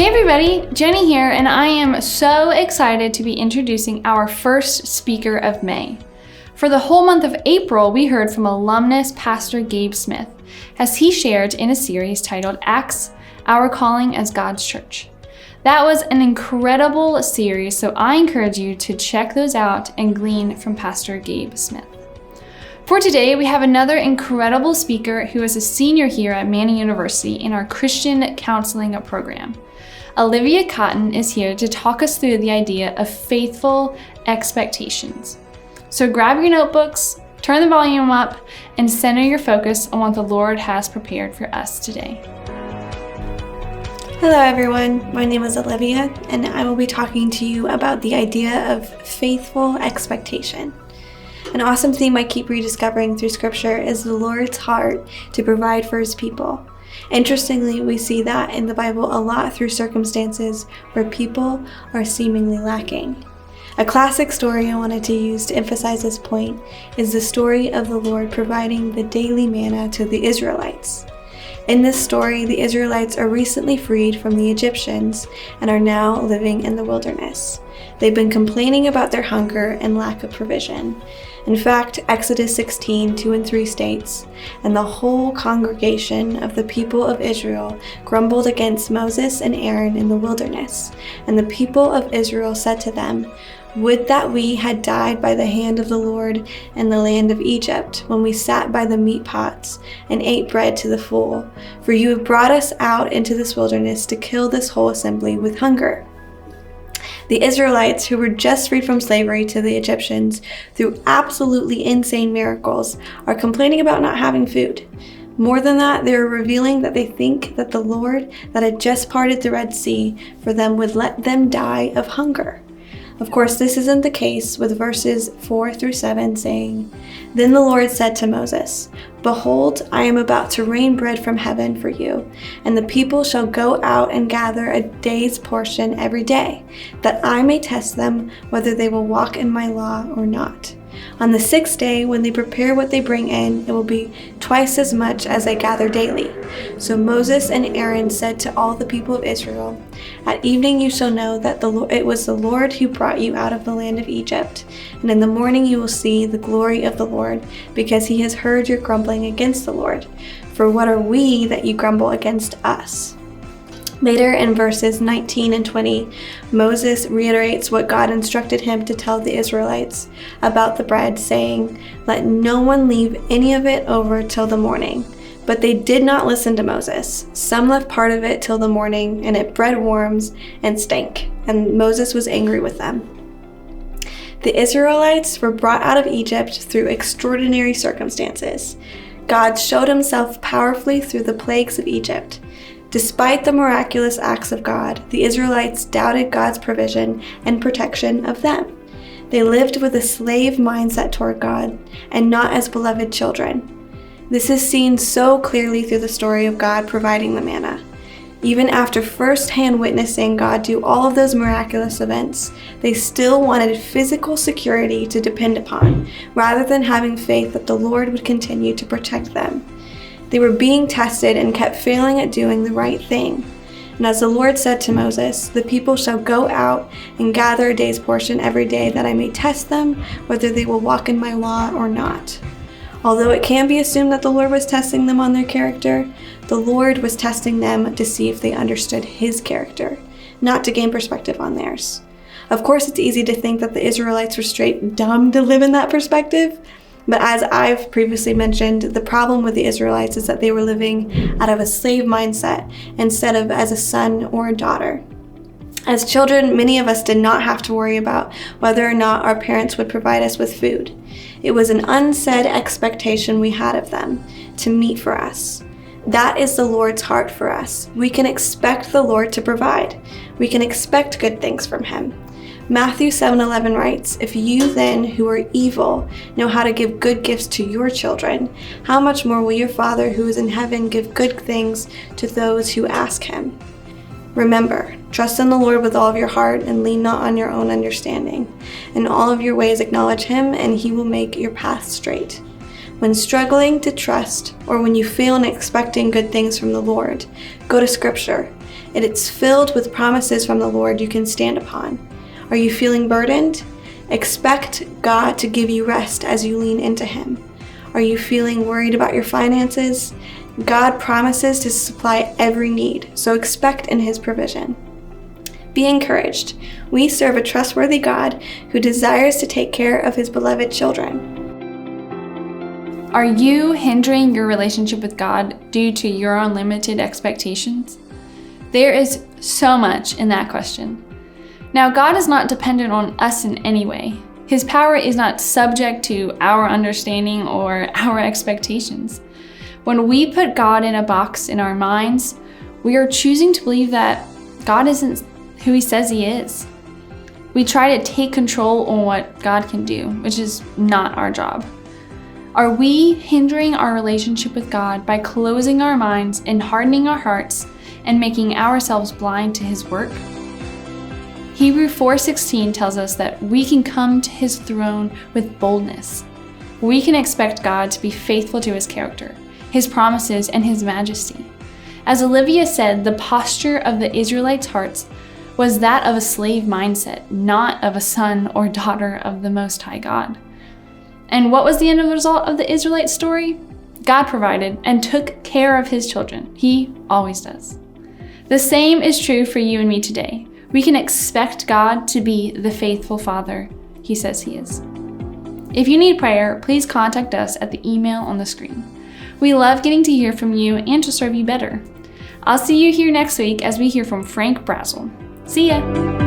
Hey everybody, Jenny here, and I am so excited to be introducing our first speaker of May. For the whole month of April, we heard from alumnus Pastor Gabe Smith as he shared in a series titled Acts, Our Calling as God's Church. That was an incredible series, so I encourage you to check those out and glean from Pastor Gabe Smith. For today, we have another incredible speaker who is a senior here at Manna University in our Christian counseling program. Olivia Cotton is here to talk us through the idea of faithful expectations. So grab your notebooks, turn the volume up, and center your focus on what the Lord has prepared for us today. Hello everyone, my name is Olivia, and I will be talking to you about the idea of faithful expectation. An awesome theme I keep rediscovering through scripture is the Lord's heart to provide for his people. Interestingly, we see that in the Bible a lot through circumstances where people are seemingly lacking. A classic story I wanted to use to emphasize this point is the story of the Lord providing the daily manna to the Israelites. In this story, the Israelites are recently freed from the Egyptians and are now living in the wilderness. They've been complaining about their hunger and lack of provision. In fact, Exodus 16:2-3 states, "And the whole congregation of the people of Israel grumbled against Moses and Aaron in the wilderness. And the people of Israel said to them, Would that we had died by the hand of the Lord in the land of Egypt, when we sat by the meat pots and ate bread to the full. For you have brought us out into this wilderness to kill this whole assembly with hunger." The Israelites, who were just freed from slavery to the Egyptians through absolutely insane miracles, are complaining about not having food. More than that, they are revealing that they think that the Lord that had just parted the Red Sea for them would let them die of hunger. Of course, this isn't the case, with verses 4-7 saying, "Then the Lord said to Moses, Behold, I am about to rain bread from heaven for you, and the people shall go out and gather a day's portion every day, that I may test them whether they will walk in my law or not. On the sixth day, when they prepare what they bring in, it will be twice as much as they gather daily." So Moses and Aaron said to all the people of Israel, "At evening you shall know that it was the Lord who brought you out of the land of Egypt. And in the morning you will see the glory of the Lord, because he has heard your grumbling against the Lord. For what are we that you grumble against us?" Later in verses 19 and 20, Moses reiterates what God instructed him to tell the Israelites about the bread, saying, "Let no one leave any of it over till the morning." But they did not listen to Moses. Some left part of it till the morning, and it bred worms and stank, and Moses was angry with them. The Israelites were brought out of Egypt through extraordinary circumstances. God showed himself powerfully through the plagues of Egypt. Despite the miraculous acts of God, the Israelites doubted God's provision and protection of them. They lived with a slave mindset toward God and not as beloved children. This is seen so clearly through the story of God providing the manna. Even after first-hand witnessing God do all of those miraculous events, they still wanted physical security to depend upon, rather than having faith that the Lord would continue to protect them. They were being tested and kept failing at doing the right thing. And as the Lord said to Moses, "The people shall go out and gather a day's portion every day, that I may test them whether they will walk in my law or not." Although it can be assumed that the Lord was testing them on their character, the Lord was testing them to see if they understood his character, not to gain perspective on theirs. Of course, it's easy to think that the Israelites were straight dumb to live in that perspective. But as I've previously mentioned, the problem with the Israelites is that they were living out of a slave mindset instead of as a son or a daughter. As children, many of us did not have to worry about whether or not our parents would provide us with food. It was an unsaid expectation we had of them to meet for us. That is the Lord's heart for us. We can expect the Lord to provide. We can expect good things from him. Matthew 7:11 writes, "If you then, who are evil, know how to give good gifts to your children, how much more will your Father who is in heaven give good things to those who ask him?" Remember, trust in the Lord with all of your heart and lean not on your own understanding. In all of your ways acknowledge him, and he will make your path straight. When struggling to trust, or when you feel and expecting good things from the Lord, go to scripture. and it's filled with promises from the Lord you can stand upon. Are you feeling burdened? Expect God to give you rest as you lean into Him. Are you feeling worried about your finances? God promises to supply every need, so expect in His provision. Be encouraged. We serve a trustworthy God who desires to take care of His beloved children. Are you hindering your relationship with God due to your own limited expectations? There is so much in that question. Now, God is not dependent on us in any way. His power is not subject to our understanding or our expectations. When we put God in a box in our minds, we are choosing to believe that God isn't who He says He is. We try to take control on what God can do, which is not our job. Are we hindering our relationship with God by closing our minds and hardening our hearts and making ourselves blind to His work? Hebrews 4:16 tells us that we can come to His throne with boldness. We can expect God to be faithful to His character, His promises, and His majesty. As Olivia said, the posture of the Israelites' hearts was that of a slave mindset, not of a son or daughter of the Most High God. And what was the end result of the Israelite story? God provided and took care of His children. He always does. The same is true for you and me today. We can expect God to be the faithful Father He says He is. If you need prayer, please contact us at the email on the screen. We love getting to hear from you and to serve you better. I'll see you here next week as we hear from Frank Brazel. See ya!